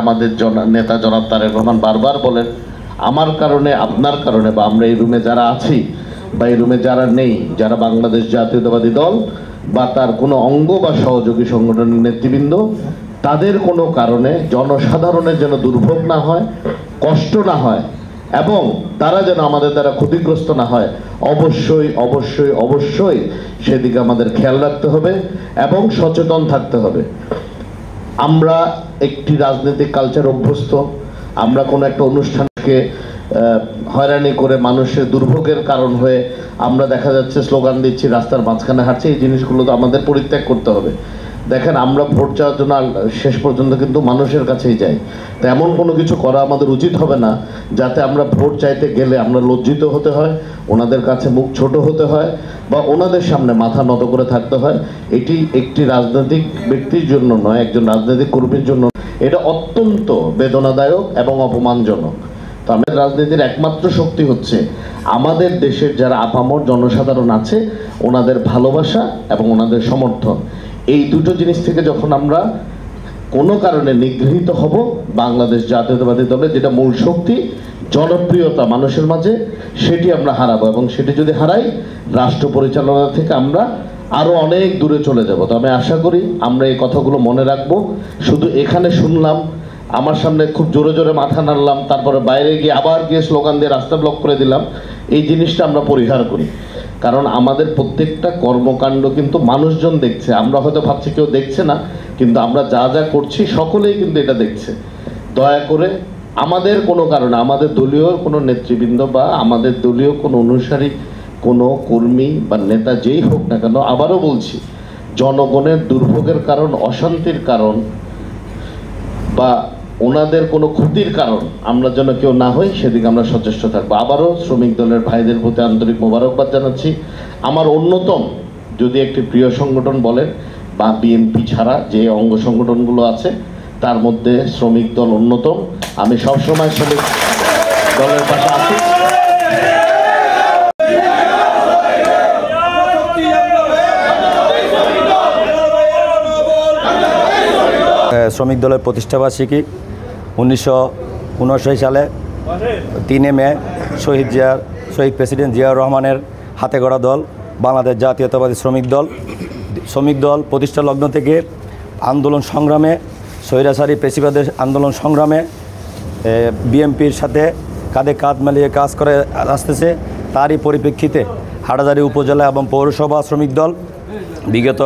আমাদের নেতা জনাব তারেক রহমান বারবার বলেন, আমার কারণে, আপনার কারণে, বা আমরা এই রুমে যারা আছি বা এই রুমে যারা নেই, যারা বাংলাদেশ জাতীয়তাবাদী দল বা তার কোনো অঙ্গ বা সহযোগী সংগঠনের নেতৃবৃন্দ, তাদের কোনো কারণে জনসাধারণের যেন দুর্ভোগ না হয়, কষ্ট না হয় এবং তারা যেন আমাদের দ্বারা ক্ষতিগ্রস্ত না হয়, অবশ্যই অবশ্যই অবশ্যই সেদিকে আমাদের খেয়াল রাখতে হবে এবং সচেতন থাকতে হবে। আমরা একটি রাজনৈতিক কালচার অভ্যস্ত, আমরা কোনো একটা অনুষ্ঠানকে হয়রানি করে মানুষের দুর্ভোগের কারণ হয়ে আমরা দেখা যাচ্ছে স্লোগান দিচ্ছি, রাস্তার মাঝখানে হাঁটছি, এই জিনিসগুলো তো আমাদের পরিত্যাগ করতে হবে। দেখেন, আমরা ভোট চাওয়ার জন্য শেষ পর্যন্ত কিন্তু মানুষের কাছেই যাই, তো এমন কোনো কিছু করা আমাদের উচিত হবে না যাতে আমরা ভোট চাইতে গেলে আমরা লজ্জিত হতে হয়, ওনাদের কাছে মুখ ছোট হতে হয় বা ওনাদের সামনে মাথা নত করে থাকতে হয়। এটি একটি রাজনৈতিক ব্যক্তির জন্য নয়, একজন রাজনৈতিক কর্মীর জন্য এটা অত্যন্ত বেদনাদায়ক এবং অপমানজনক। তো আমাদের রাজনীতির একমাত্র শক্তি হচ্ছে আমাদের দেশের যারা আপামর জনসাধারণ আছে, ওনাদের ভালোবাসা এবং ওনাদের সমর্থন। এই দুটো জিনিস থেকে যখন আমরা কোনো কারণে নিগৃহীত হব, বাংলাদেশ জাতীয়তাবাদী দলের যেটা মূল শক্তি, জনপ্রিয়তা মানুষের মাঝে, সেটি আমরা হারাবো এবং সেটি যদি হারাই, রাষ্ট্র পরিচালনা থেকে আমরা আরও অনেক দূরে চলে যাব। তো আমি আশা করি আমরা এই কথাগুলো মনে রাখবো। শুধু এখানে শুনলাম, আমার সামনে খুব জোরে জোরে মাথা নাড়লাম, তারপরে বাইরে গিয়ে আবার গিয়ে স্লোগান দিয়ে রাস্তা ব্লক করে দিলাম, এই জিনিসটা আমরা পরিহার করি। কারণ আমাদের প্রত্যেকটা কর্মকাণ্ড কিন্তু মানুষজন দেখছে। আমরা হয়তো ভাবছি কেউ দেখছে না, কিন্তু আমরা যা যা করছি সকলেই কিন্তু এটা দেখছে। দয়া করে আমাদের কোনো কারণে, আমাদের দলীয় কোনো নেতৃবৃন্দ বা আমাদের দলীয় কোনো অনুসারী, কোনো কর্মী বা নেতা যেই হোক না কেন, আবারও বলছি, জনগণের দুর্ভোগের কারণ, অশান্তির কারণ বা ওনাদের কোনো ক্ষতির কারণ আমরা যেন কেউ না হই, সেদিকে আমরা সচেষ্ট থাকবো। আবারও শ্রমিক দলের ভাইদের প্রতি আন্তরিক মোবারকবাদ জানাচ্ছি। আমার অন্যতম যদি একটি প্রিয় সংগঠন বলেন, বা বিএনপি ছাড়া যে অঙ্গ সংগঠনগুলো আছে তার মধ্যে শ্রমিক দল অন্যতম। আমি সবসময় শ্রমিক দলের পাশে আছি। শ্রমিক দলের প্রতিষ্ঠাবার্ষিকী 1959 সালে 3 মে শহীদ প্রেসিডেন্ট জিয়াউর রহমানের হাতে গড়া দল বাংলাদেশ জাতীয়তাবাদী শ্রমিক দল প্রতিষ্ঠা লগ্ন থেকে আন্দোলন সংগ্রামে, স্বৈরাচারী পেশিবাদের আন্দোলন সংগ্রামে বিএনপির সাথে কাঁধে কাঁধ মিলিয়ে কাজ করে আসতেছে। তারই পরিপ্রেক্ষিতে হাটহাজারী উপজেলা এবং পৌরসভা শ্রমিক দল বিগত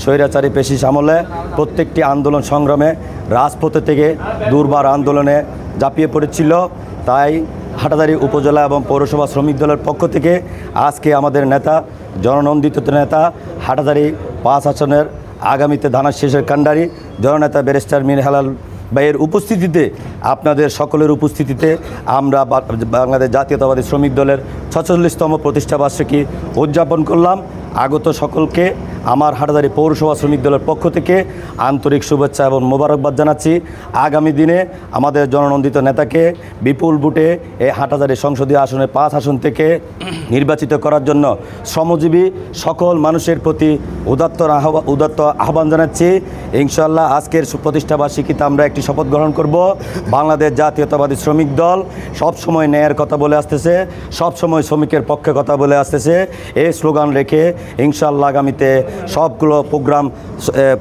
স্বৈরাচারী পেশি আমলে প্রত্যেকটি আন্দোলন সংগ্রামে রাজপথে থেকে দুর্বার আন্দোলনে ঝাঁপিয়ে পড়েছিল। তাই হাটহাজারী উপজেলা এবং পৌরসভা শ্রমিক দলের পক্ষ থেকে আজকে আমাদের নেতা, জননন্দিত নেতা, হাটহাজারী 5 আসনের আগামীতে ধানের শেষের কাণ্ডারি জননেতা ব্যারিস্টার মীর হেলাল ভাইয়ের উপস্থিতিতে, আপনাদের সকলের উপস্থিতিতে আমরা বাংলাদেশ জাতীয়তাবাদী শ্রমিক দলের 46তম প্রতিষ্ঠাবার্ষিকী উদযাপন করলাম। আগত সকলকে আমার হাটহাজারী পৌরসভা শ্রমিক দলের পক্ষ থেকে আন্তরিক শুভেচ্ছা এবং মোবারকবাদ জানাচ্ছি। আগামী দিনে আমাদের জননন্দিত নেতাকে বিপুল ভোটে এই হাটহাজারী সংসদীয় আসনে 5 আসন থেকে নির্বাচিত করার জন্য শ্রমজীবী সকল মানুষের প্রতি উদাত্ত আহ্বান জানাচ্ছি। ইনশাআল্লাহ আজকের প্রতিষ্ঠাবার্ষিকীতে আমরা একটি শপথ গ্রহণ করব। বাংলাদেশ জাতীয়তাবাদী শ্রমিক দল সবসময় ন্যায়ের কথা বলে আসতেছে, সবসময় শ্রমিকের পক্ষে কথা বলে আসতেছে। এই স্লোগান রেখে ইনশাআল্লাহ আগামীতে সবগুলো প্রোগ্রাম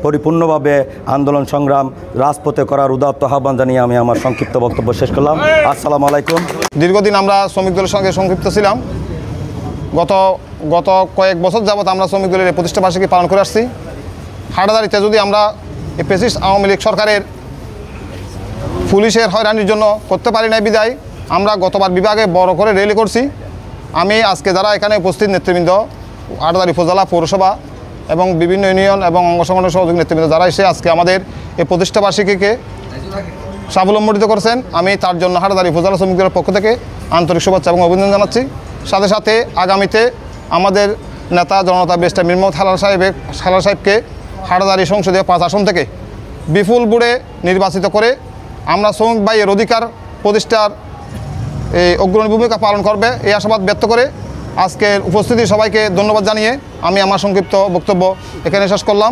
পরিপূর্ণভাবে আন্দোলন সংগ্রাম রাজপথে করার উদাত্ত আহ্বান জানিয়ে আমি আমার সংক্ষিপ্ত বক্তব্য শেষ করলাম। আসসালামু আলাইকুম। দীর্ঘদিন আমরা শ্রমিক দলের সঙ্গে সংক্ষিপ্ত ছিলাম। গত কয়েক বছর যাবৎ আমরা শ্রমিক দলের এই প্রতিষ্ঠাবার্ষিকী পালন করে আসছি। হাটহাজারীতে যদি আমরা এই ফ্যাসিস্ট আওয়ামী লীগ সরকারের পুলিশের হয়রানির জন্য করতে পারি নাই বিদায় আমরা গতবার বিভাগে বড় করে র্যালি করছি। আমি আজকে যারা এখানে উপস্থিত নেতৃবৃন্দ, হাটহাজারী উপজেলা, পৌরসভা এবং বিভিন্ন ইউনিয়ন এবং অঙ্গ সংগঠনের সহযোগী নেতৃবৃন্দ যারা এসে আজকে আমাদের এই প্রতিষ্ঠাবার্ষিকীকে সাফল্যমণ্ডিত করেছেন, আমি তার জন্য হাটহাজারী উপজেলা শ্রমিক দলের পক্ষ থেকে আন্তরিক শুভেচ্ছা এবং অভিনন্দন জানাচ্ছি। সাথে সাথে আগামীতে আমাদের নেতা জনতা ব্যারিস্টার মীর হেলাল সাহেবকে হাটহাজারী সংসদীয় 5 আসন থেকে বিপুল ভোটে নির্বাচিত করে আমরা শ্রমিক ভাইয়ের অধিকার প্রতিষ্ঠার এই অগ্রণী ভূমিকা পালন করবে এই আশাবাদ ব্যক্ত করে আজকের উপস্থিতি সবাইকে ধন্যবাদ জানিয়ে আমি আমার সংক্ষিপ্ত বক্তব্য এখানে শেষ করলাম।